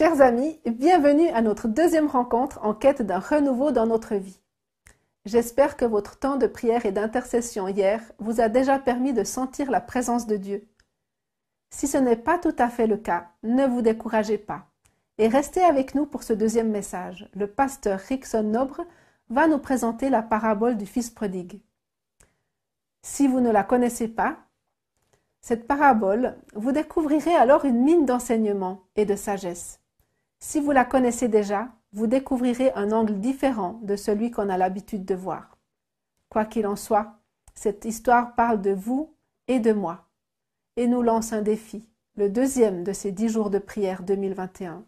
Chers amis, bienvenue à notre deuxième rencontre en quête d'un renouveau dans notre vie. J'espère que votre temps de prière et d'intercession hier vous a déjà permis de sentir la présence de Dieu. Si ce n'est pas tout à fait le cas, ne vous découragez pas et restez avec nous pour ce deuxième message. Le pasteur Rickson Nobre va nous présenter la parabole du Fils prodigue. Si vous ne la connaissez pas, cette parabole, vous découvrirez alors une mine d'enseignement et de sagesse. Si vous la connaissez déjà, vous découvrirez un angle différent de celui qu'on a l'habitude de voir. Quoi qu'il en soit, cette histoire parle de vous et de moi et nous lance un défi, le deuxième de ces 10 jours de prière 2021.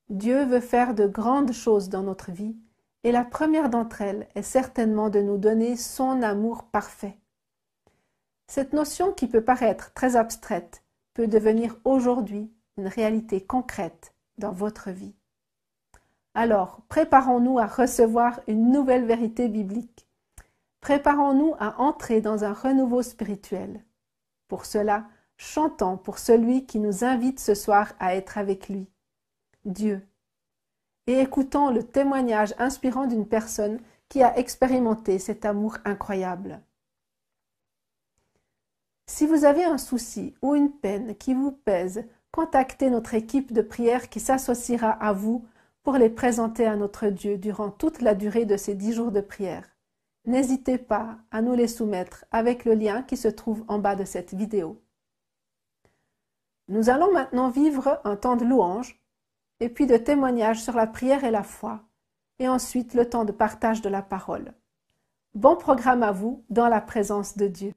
Dieu veut faire de grandes choses dans notre vie et la première d'entre elles est certainement de nous donner son amour parfait. Cette notion qui peut paraître très abstraite peut devenir aujourd'hui une réalité concrète dans votre vie. Alors, préparons-nous à recevoir une nouvelle vérité biblique. Préparons-nous à entrer dans un renouveau spirituel. Pour cela, chantons pour celui qui nous invite ce soir à être avec lui, Dieu. Et écoutons le témoignage inspirant d'une personne qui a expérimenté cet amour incroyable. Si vous avez un souci ou une peine qui vous pèse, contactez notre équipe de prière qui s'associera à vous pour les présenter à notre Dieu durant toute la durée de ces 10 jours de prière. N'hésitez pas à nous les soumettre avec le lien qui se trouve en bas de cette vidéo. Nous allons maintenant vivre un temps de louange et puis de témoignage sur la prière et la foi, et ensuite le temps de partage de la parole. Bon programme à vous dans la présence de Dieu.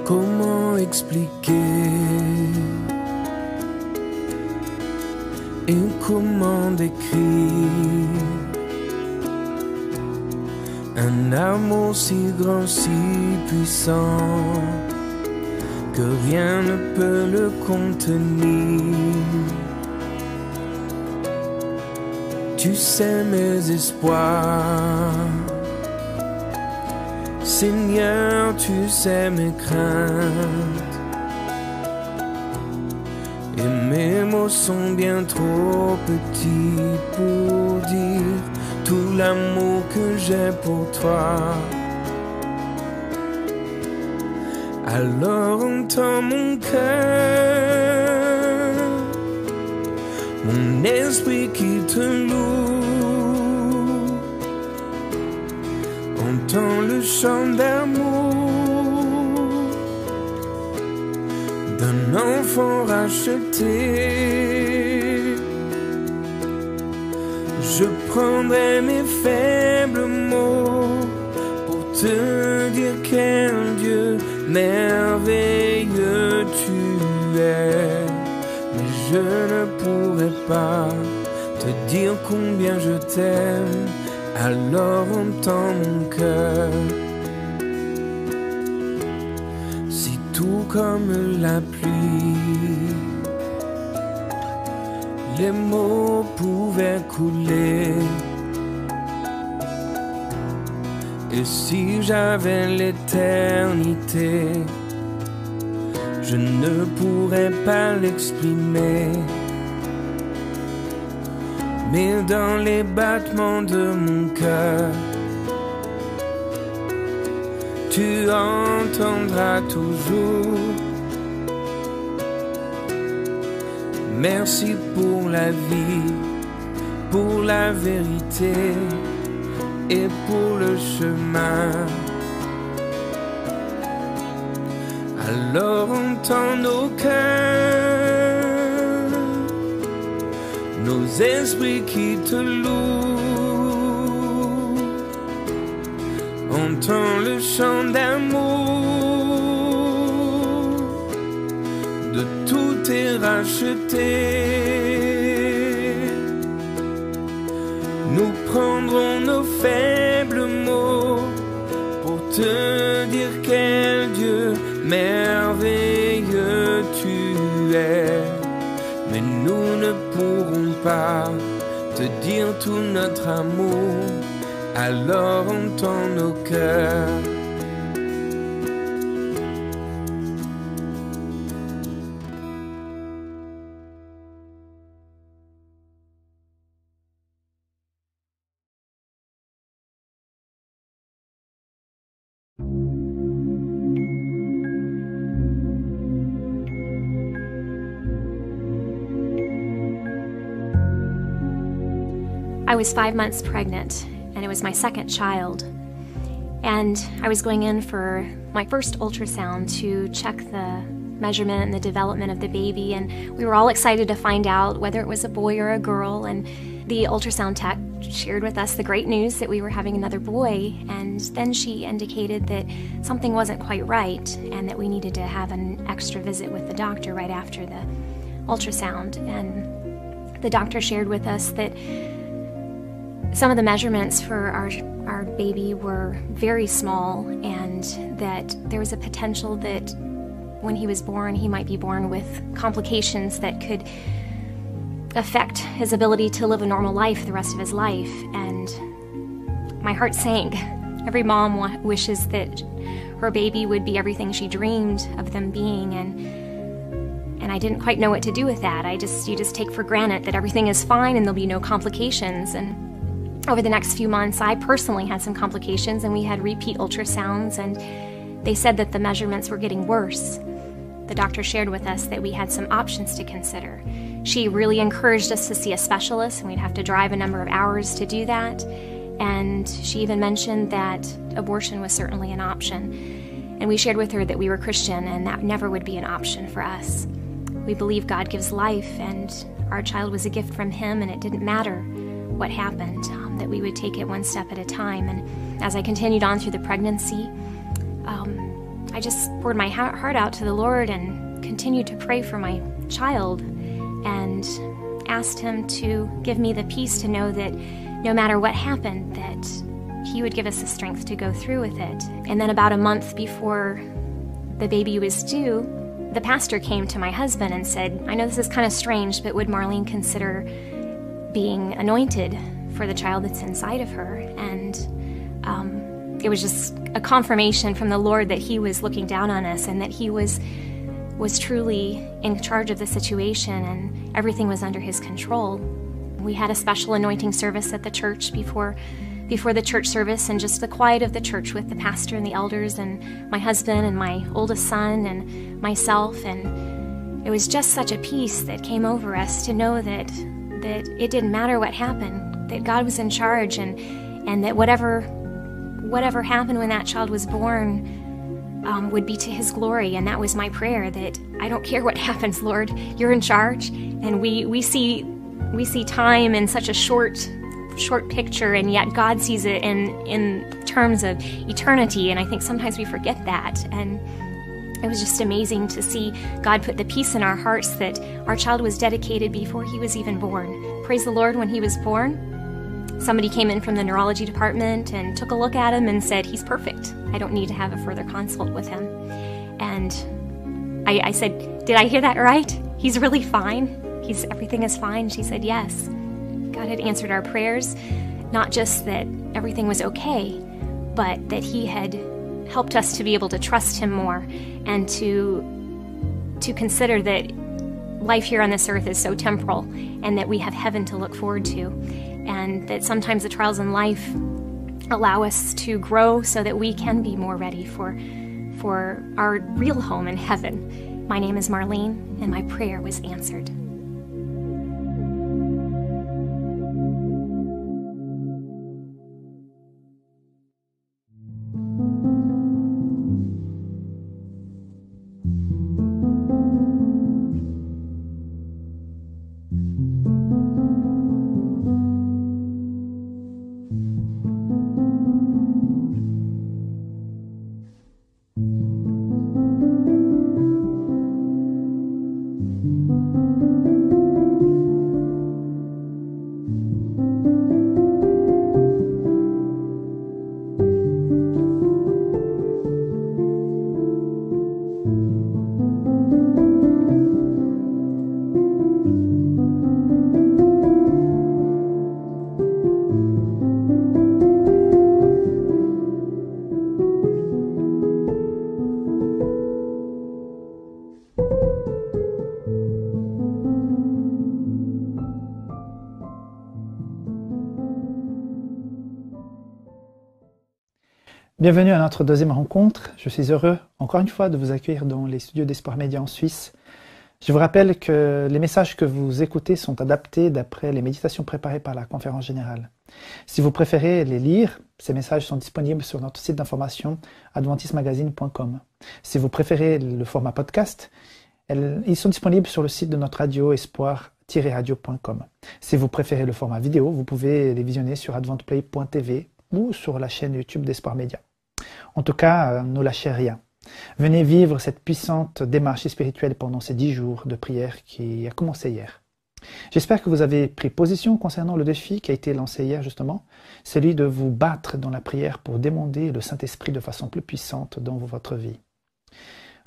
Comment expliquer et comment décrire un amour si grand, si puissant que rien ne peut le contenir? Tu sais mes espoirs, Seigneur, tu sais mes craintes, et mes mots sont bien trop petits pour dire tout l'amour que j'ai pour toi. Alors entends mon cœur, mon esprit qui te loue. Entends le chant d'amour d'un enfant racheté. Je prendrai mes faibles mots pour te dire quel Dieu merveilleux tu es. Mais je ne pourrai pas te dire combien je t'aime. Alors entends mon cœur. Si tout comme la pluie, les mots pouvaient couler, et si j'avais l'éternité, je ne pourrais pas l'exprimer. Mais dans les battements de mon cœur, tu entendras toujours. Merci pour la vie, pour la vérité et pour le chemin. Alors entends nos cœurs, nos esprits qui te louent. Entends le chant d'amour de tous tes rachetés. Nous prendrons nos faibles mots pour te dire quel Dieu merveilleux tu es, mais nous ne pourrons pas te dire tout notre amour, alors entends nos cœurs. I was 5 months pregnant, and it was my second child. And I was going in for my first ultrasound to check the measurement and the development of the baby, and we were all excited to find out whether it was a boy or a girl. And the ultrasound tech shared with us the great news that we were having another boy, and then she indicated that something wasn't quite right and that we needed to have an extra visit with the doctor right after the ultrasound. And the doctor shared with us that some of the measurements for our baby were very small, and that there was a potential that when he was born, he might be born with complications that could affect his ability to live a normal life the rest of his life. And my heart sank. Every mom wishes that her baby would be everything she dreamed of them being, and I didn't quite know what to do with that. You just take for granted that everything is fine and there'll be no complications. And over the next few months, I personally had some complications, and we had repeat ultrasounds, and they said that the measurements were getting worse. The doctor shared with us that we had some options to consider. She really encouraged us to see a specialist, and we'd have to drive a number of hours to do that. And she even mentioned that abortion was certainly an option. And we shared with her that we were Christian, and that never would be an option for us. We believe God gives life, and our child was a gift from Him, and it didn't matter what happened, that we would take it one step at a time. And as I continued on through the pregnancy, I just poured my heart out to the Lord and continued to pray for my child, and asked Him to give me the peace to know that no matter what happened, that He would give us the strength to go through with it. And then about a month before the baby was due, the pastor came to my husband and said, "I know this is kind of strange, but would Marlene consider being anointed for the child that's inside of her?" And it was just a confirmation from the Lord that He was looking down on us, and that He was truly in charge of the situation, and everything was under His control. We had a special anointing service at the church before the church service, and just the quiet of the church with the pastor and the elders and my husband and my oldest son and myself. And it was just such a peace that came over us to know that it didn't matter what happened, that God was in charge, and that whatever happened when that child was born would be to His glory. And that was my prayer, that I don't care what happens, Lord, You're in charge. And we see time in such a short picture, and yet God sees it in terms of eternity. And I think sometimes we forget that. And it was just amazing to see God put the peace in our hearts that our child was dedicated before he was even born. Praise the Lord, when he was born, somebody came in from the neurology department and took a look at him and said, "He's perfect. I don't need to have a further consult with him." And I said, "Did I hear that right? He's really fine? Everything is fine?" She said, "Yes." God had answered our prayers, not just that everything was okay, but that He had helped us to be able to trust Him more, and to consider that life here on this earth is so temporal, and that we have heaven to look forward to, and that sometimes the trials in life allow us to grow so that we can be more ready for our real home in heaven. My name is Marlene, and my prayer was answered. Bienvenue à notre deuxième rencontre. Je suis heureux, encore une fois, de vous accueillir dans les studios d'Espoir Média en Suisse. Je vous rappelle que les messages que vous écoutez sont adaptés d'après les méditations préparées par la Conférence Générale. Si vous préférez les lire, ces messages sont disponibles sur notre site d'information adventismagazine.com. Si vous préférez le format podcast, ils sont disponibles sur le site de notre radio espoir-radio.com. Si vous préférez le format vidéo, vous pouvez les visionner sur adventplay.tv ou sur la chaîne YouTube d'Espoir Média. En tout cas, ne lâchez rien. Venez vivre cette puissante démarche spirituelle pendant ces 10 jours de prière qui a commencé hier. J'espère que vous avez pris position concernant le défi qui a été lancé hier justement, celui de vous battre dans la prière pour demander le Saint-Esprit de façon plus puissante dans votre vie.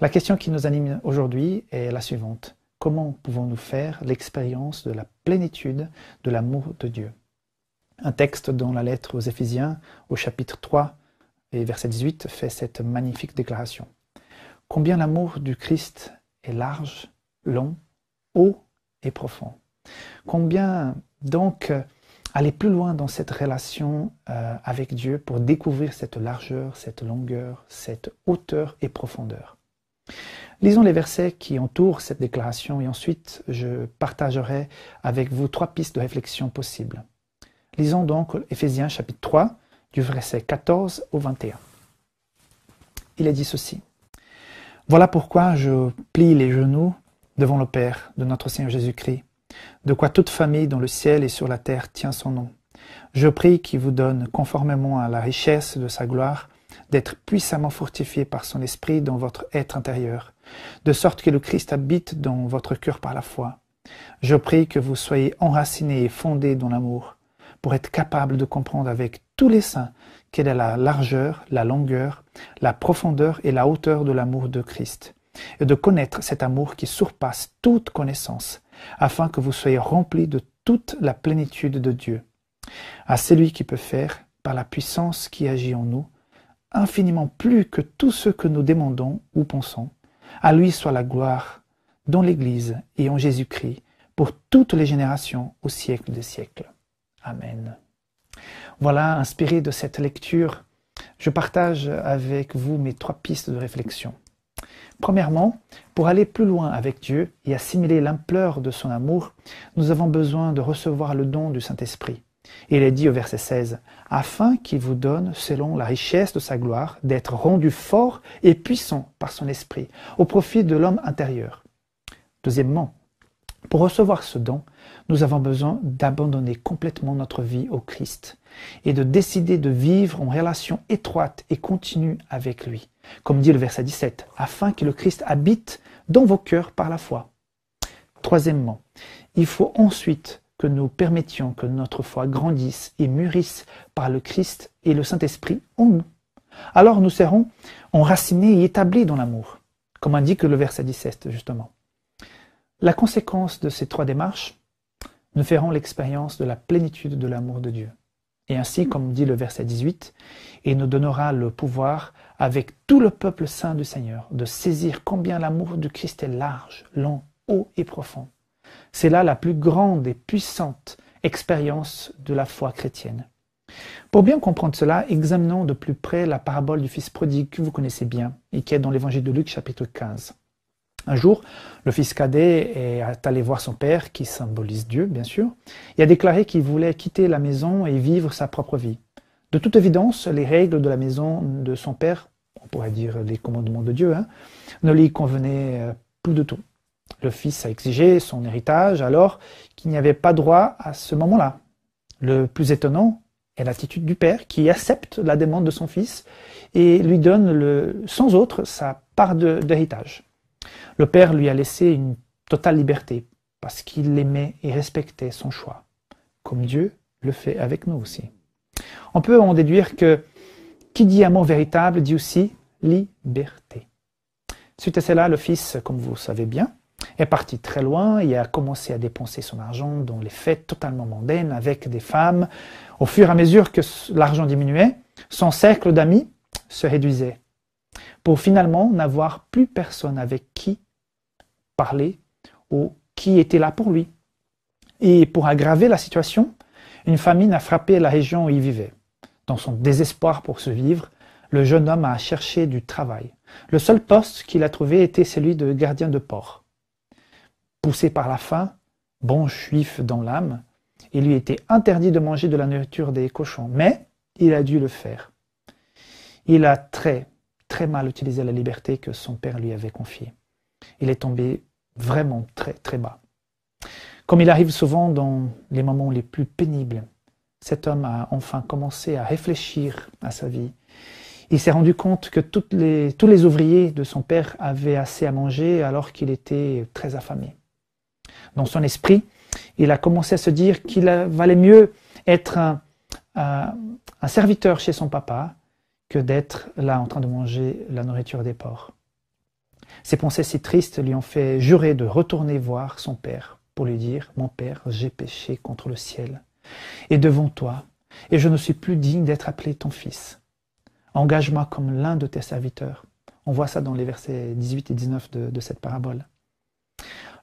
La question qui nous anime aujourd'hui est la suivante. Comment pouvons-nous faire l'expérience de la plénitude de l'amour de Dieu ? Un texte dans la lettre aux Éphésiens, au chapitre 3 et verset 18, fait cette magnifique déclaration. Combien l'amour du Christ est large, long, haut et profond. Combien donc aller plus loin dans cette relation avec Dieu pour découvrir cette largeur, cette longueur, cette hauteur et profondeur. Lisons les versets qui entourent cette déclaration et ensuite je partagerai avec vous 3 pistes de réflexion possibles. Lisons donc Éphésiens chapitre 3, du verset 14 au 21. Il est dit ceci. « Voilà pourquoi je plie les genoux devant le Père de notre Seigneur Jésus-Christ, de quoi toute famille dans le ciel et sur la terre tient son nom. Je prie qu'il vous donne, conformément à la richesse de sa gloire, d'être puissamment fortifié par son esprit dans votre être intérieur, de sorte que le Christ habite dans votre cœur par la foi. Je prie que vous soyez enracinés et fondés dans l'amour, pour être capable de comprendre avec tous les saints quelle est la largeur, la longueur, la profondeur et la hauteur de l'amour de Christ, et de connaître cet amour qui surpasse toute connaissance, afin que vous soyez remplis de toute la plénitude de Dieu. À celui qui peut faire, par la puissance qui agit en nous, infiniment plus que tout ce que nous demandons ou pensons, à lui soit la gloire dans l'Église et en Jésus-Christ, pour toutes les générations au siècle des siècles. Amen. Voilà, inspiré de cette lecture, je partage avec vous mes 3 pistes de réflexion. Premièrement, pour aller plus loin avec Dieu et assimiler l'ampleur de son amour, nous avons besoin de recevoir le don du Saint-Esprit. Il est dit au verset 16, « Afin qu'il vous donne, selon la richesse de sa gloire, d'être rendu fort et puissant par son Esprit, au profit de l'homme intérieur. » Deuxièmement, pour recevoir ce don, nous avons besoin d'abandonner complètement notre vie au Christ et de décider de vivre en relation étroite et continue avec lui, comme dit le verset 17, afin que le Christ habite dans vos cœurs par la foi. Troisièmement, il faut ensuite que nous permettions que notre foi grandisse et mûrisse par le Christ et le Saint-Esprit en nous. Alors nous serons enracinés et établis dans l'amour, comme indique le verset 17 justement. La conséquence de ces 3 démarches, nous ferons l'expérience de la plénitude de l'amour de Dieu. Et ainsi, comme dit le verset 18, il nous donnera le pouvoir, avec tout le peuple saint du Seigneur, de saisir combien l'amour du Christ est large, long, haut et profond. C'est là la plus grande et puissante expérience de la foi chrétienne. Pour bien comprendre cela, examinons de plus près la parabole du fils prodigue que vous connaissez bien et qui est dans l'évangile de Luc chapitre 15. Un jour, le fils cadet est allé voir son père, qui symbolise Dieu, bien sûr, et a déclaré qu'il voulait quitter la maison et vivre sa propre vie. De toute évidence, les règles de la maison de son père, on pourrait dire les commandements de Dieu, ne lui convenaient plus du tout. Le fils a exigé son héritage alors qu'il n'y avait pas droit à ce moment-là. Le plus étonnant est l'attitude du père qui accepte la demande de son fils et lui donne sans autre sa part d'héritage. Le père lui a laissé une totale liberté parce qu'il aimait et respectait son choix, comme Dieu le fait avec nous aussi. On peut en déduire que qui dit amour véritable dit aussi liberté. Suite à cela, le fils, comme vous le savez bien, est parti très loin et a commencé à dépenser son argent dans les fêtes totalement mondaines avec des femmes. Au fur et à mesure que l'argent diminuait, son cercle d'amis se réduisait, pour finalement n'avoir plus personne avec qui parler ou qui était là pour lui. Et pour aggraver la situation, une famine a frappé la région où il vivait. Dans son désespoir pour survivre, le jeune homme a cherché du travail. Le seul poste qu'il a trouvé était celui de gardien de port. Poussé par la faim, bon juif dans l'âme, il lui était interdit de manger de la nourriture des cochons, mais il a dû le faire. Il a très mal utilisé la liberté que son père lui avait confiée. Il est tombé vraiment très bas. Comme il arrive souvent dans les moments les plus pénibles, cet homme a enfin commencé à réfléchir à sa vie. Il s'est rendu compte que tous les ouvriers de son père avaient assez à manger alors qu'il était très affamé. Dans son esprit, il a commencé à se dire qu'il valait mieux être un serviteur chez son papa que d'être là en train de manger la nourriture des porcs. Ces pensées si tristes lui ont fait jurer de retourner voir son père pour lui dire « Mon père, j'ai péché contre le ciel et devant toi, et je ne suis plus digne d'être appelé ton fils. Engage-moi comme l'un de tes serviteurs. » On voit ça dans les versets 18 et 19 de cette parabole.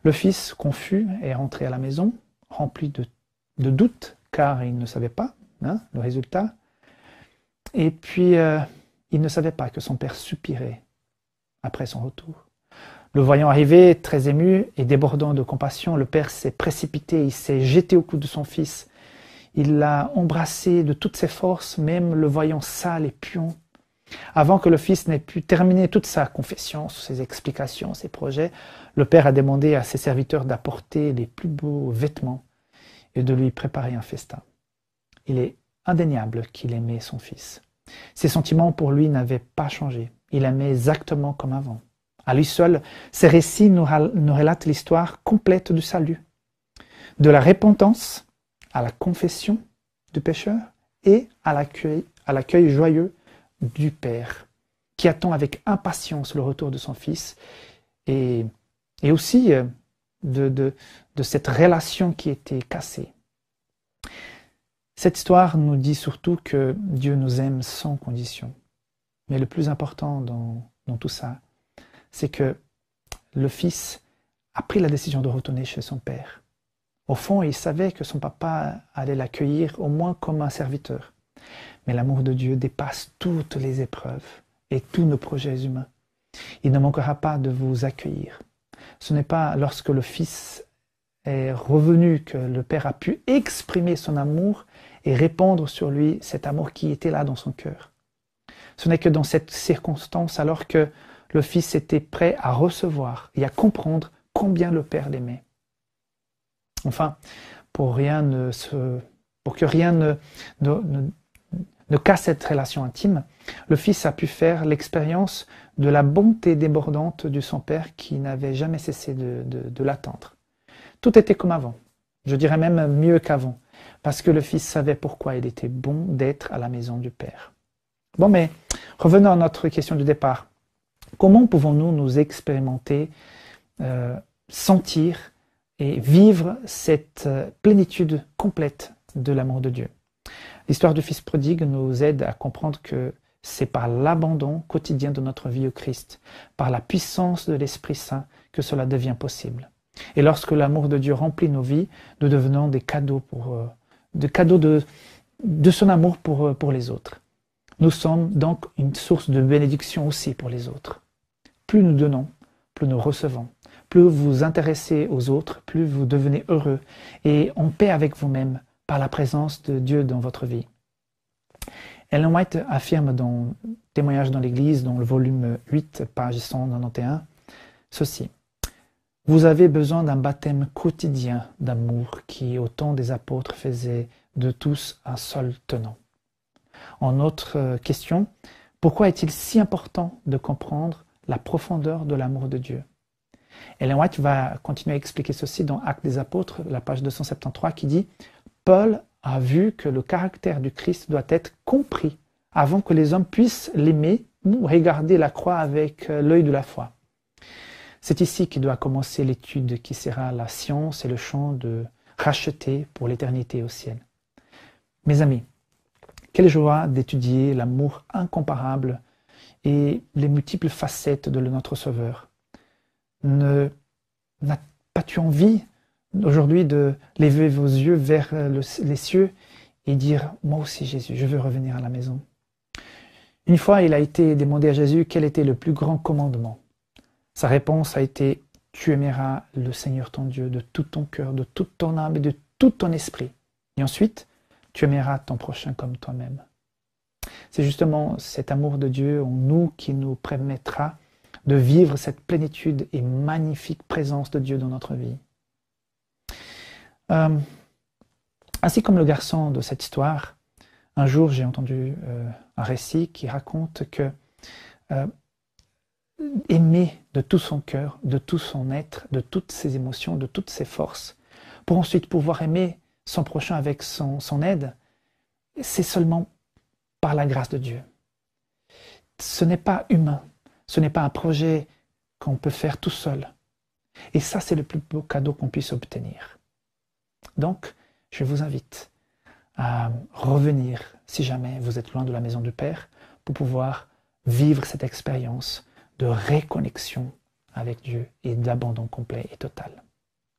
Le fils, confus, est rentré à la maison, rempli de doutes, car il ne savait pas le résultat. Et puis, il ne savait pas que son père soupirait après son retour. Le voyant arriver, très ému et débordant de compassion, le père s'est précipité, il s'est jeté au cou de son fils. Il l'a embrassé de toutes ses forces, même le voyant sale et puant. Avant que le fils n'ait pu terminer toute sa confession, ses explications, ses projets, le père a demandé à ses serviteurs d'apporter les plus beaux vêtements et de lui préparer un festin. Il est indéniable qu'il aimait son fils. Ses sentiments pour lui n'avaient pas changé. Il aimait exactement comme avant. À lui seul, ces récits nous relatent l'histoire complète du salut, de la repentance à la confession du pécheur et à l'accueil joyeux du Père, qui attend avec impatience le retour de son Fils, et aussi de cette relation qui était cassée. Cette histoire nous dit surtout que Dieu nous aime sans condition. Mais le plus important dans tout ça, c'est que le Fils a pris la décision de retourner chez son Père. Au fond, il savait que son papa allait l'accueillir au moins comme un serviteur. Mais l'amour de Dieu dépasse toutes les épreuves et tous nos projets humains. Il ne manquera pas de vous accueillir. Ce n'est pas lorsque le Fils est revenu que le Père a pu exprimer son amour et répandre sur lui cet amour qui était là dans son cœur. Ce n'est que dans cette circonstance, alors que le Fils était prêt à recevoir et à comprendre combien le Père l'aimait. Enfin, pour que rien ne casse cette relation intime, le Fils a pu faire l'expérience de la bonté débordante de son Père qui n'avait jamais cessé de l'attendre. Tout était comme avant, je dirais même mieux qu'avant, parce que le Fils savait pourquoi il était bon d'être à la maison du Père. Bon, mais revenons à notre question du départ. Comment pouvons-nous nous expérimenter, sentir et vivre cette plénitude complète de l'amour de Dieu? L'histoire du Fils prodigue nous aide à comprendre que c'est par l'abandon quotidien de notre vie au Christ, par la puissance de l'Esprit Saint que cela devient possible. Et lorsque l'amour de Dieu remplit nos vies, nous devenons des cadeaux de son amour pour les autres. Nous sommes donc une source de bénédiction aussi pour les autres. Plus nous donnons, plus nous recevons. Plus vous vous intéressez aux autres, plus vous devenez heureux et en paix avec vous-même par la présence de Dieu dans votre vie. Ellen White affirme dans Témoignages dans l'Église, dans le volume 8, page 191, ceci. « Vous avez besoin d'un baptême quotidien d'amour qui, au temps des apôtres, faisait de tous un seul tenant. » En autre question, pourquoi est-il si important de comprendre la profondeur de l'amour de Dieu? Ellen White va continuer à expliquer ceci dans Actes des Apôtres, la page 273, qui dit « Paul a vu que le caractère du Christ doit être compris avant que les hommes puissent l'aimer ou regarder la croix avec l'œil de la foi. » C'est ici qu'il doit commencer l'étude qui sera la science et le champ de racheter pour l'éternité au ciel. Mes amis, quelle joie d'étudier l'amour incomparable et les multiples facettes de notre Sauveur. N'as pas-tu envie aujourd'hui de lever vos yeux vers les cieux et dire « Moi aussi Jésus, je veux revenir à la maison. Une fois, il a été demandé à Jésus quel était le plus grand commandement. Sa réponse a été « Tu aimeras le Seigneur ton Dieu de tout ton cœur, de toute ton âme et de tout ton esprit. Et ensuite, tu aimeras ton prochain comme toi-même. » C'est justement cet amour de Dieu en nous qui nous permettra de vivre cette plénitude et magnifique présence de Dieu dans notre vie. Ainsi comme le garçon de cette histoire, un jour j'ai entendu un récit qui raconte que aimer de tout son cœur, de tout son être, de toutes ses émotions, de toutes ses forces, pour ensuite pouvoir aimer son prochain avec son aide, c'est seulement par la grâce de Dieu. Ce n'est pas humain, ce n'est pas un projet qu'on peut faire tout seul. Et ça, c'est le plus beau cadeau qu'on puisse obtenir. Donc, je vous invite à revenir, si jamais vous êtes loin de la maison du Père, pour pouvoir vivre cette expérience de réconnexion avec Dieu et d'abandon complet et total.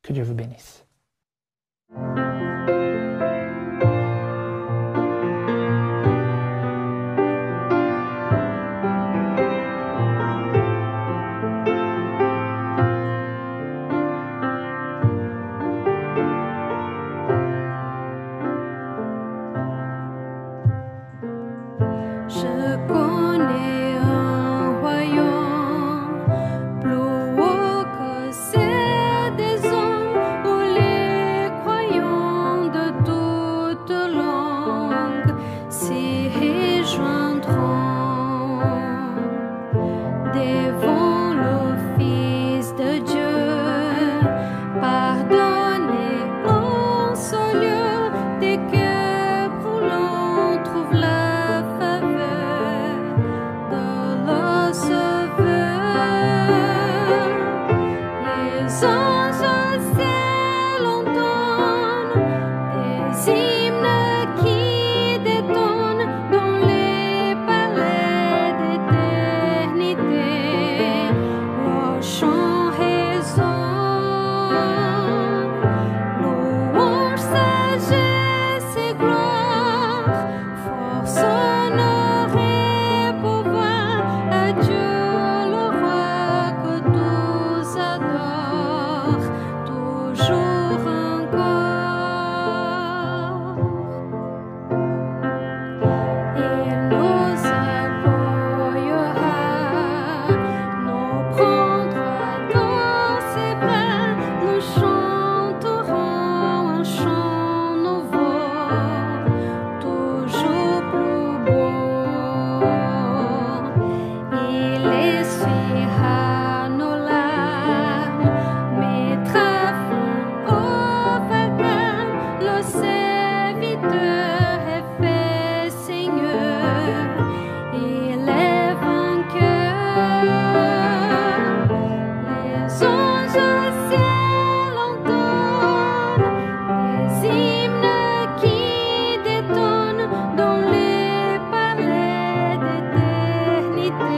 Que Dieu vous bénisse. Je connais un royaume plus haut que ceux des hommes, où les croyants de toute langue s'y rejoindront devant le Fils de Dieu. Pardonnez en ce lieu des cœurs brûlants, trouve la faveur de le Sauveur. Les anges au ciel entendent des hymnes qui détonnent dans les palais d'éternité. Leur chant résonne, louange, sagesse et gloire, force, honneur et pouvoir à Dieu le roi que tous adorent, toujours encore. Il nous accueillera, nous prendra dans ses bras, nous chanterons un chant nouveau, toujours plus beau. Il essuiera nos larmes, mettra fin au vacarme, le serviteur est fait Seigneur, il est vainqueur. Les anges au ciel entendent des hymnes qui détonnent dans les palais d'éternité.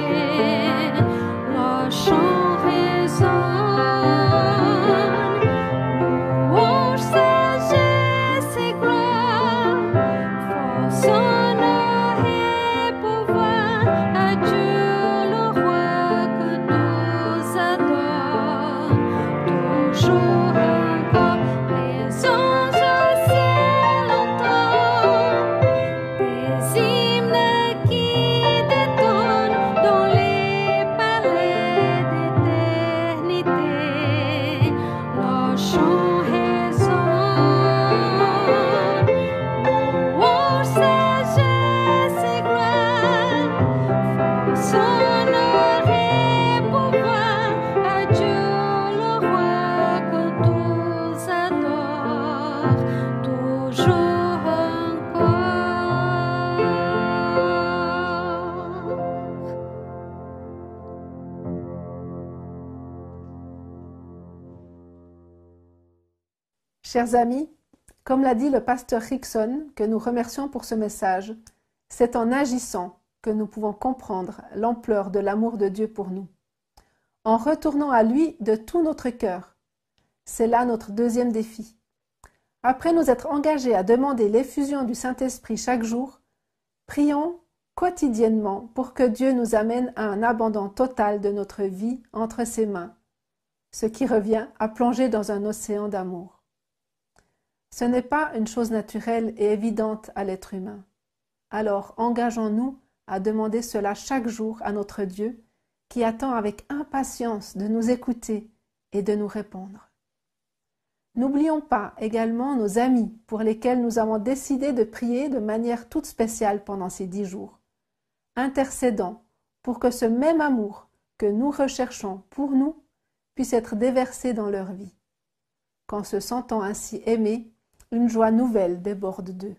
Leur chant résonne, louange, sagesse et gloire, force, honneur et pouvoir à Dieu le roi que tous adorent, toujours encore. Les anges au ciel entendent des hymnes qui détonnent dans les palais d'éternité. Leur chant résonne, louange, sagesse et gloire, force, honneur et pouvoir à Dieu le roi que tous adorent, toujours encore. Chers amis, comme l'a dit le pasteur Rickson, que nous remercions pour ce message, c'est en agissant que nous pouvons comprendre l'ampleur de l'amour de Dieu pour nous. En retournant à lui de tout notre cœur. C'est là notre deuxième défi. Après nous être engagés à demander l'effusion du Saint-Esprit chaque jour, prions quotidiennement pour que Dieu nous amène à un abandon total de notre vie entre ses mains, ce qui revient à plonger dans un océan d'amour. Ce n'est pas une chose naturelle et évidente à l'être humain. Alors engageons-nous à demander cela chaque jour à notre Dieu, qui attend avec impatience de nous écouter et de nous répondre. N'oublions pas également nos amis pour lesquels nous avons décidé de prier de manière toute spéciale pendant ces 10 jours, intercédant pour que ce même amour que nous recherchons pour nous puisse être déversé dans leur vie. Qu'en se sentant ainsi aimés, une joie nouvelle déborde d'eux.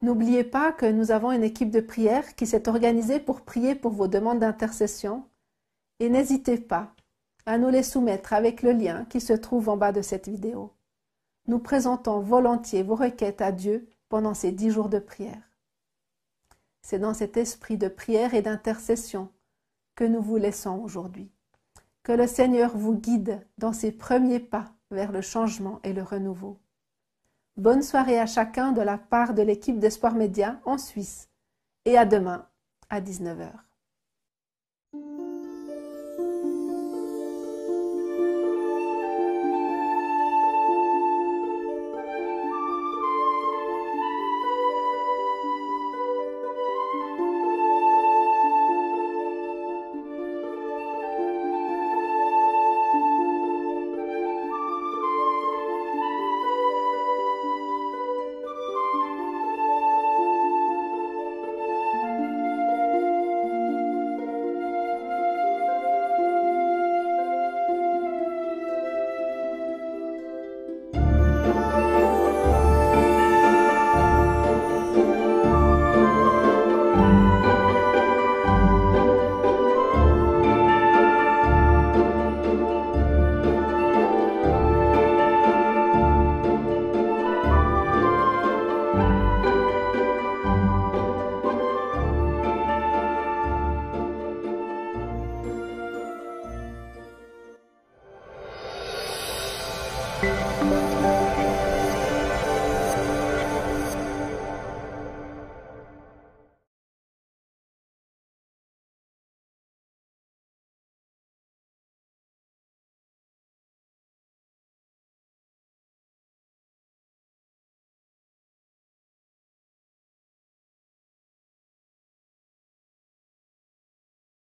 N'oubliez pas que nous avons une équipe de prière qui s'est organisée pour prier pour vos demandes d'intercession et n'hésitez pas à nous les soumettre avec le lien qui se trouve en bas de cette vidéo. Nous présentons volontiers vos requêtes à Dieu pendant ces 10 jours de prière. C'est dans cet esprit de prière et d'intercession que nous vous laissons aujourd'hui. Que le Seigneur vous guide dans ses premiers pas vers le changement et le renouveau. Bonne soirée à chacun de la part de l'équipe d'Espoir Média en Suisse et à demain à 19h.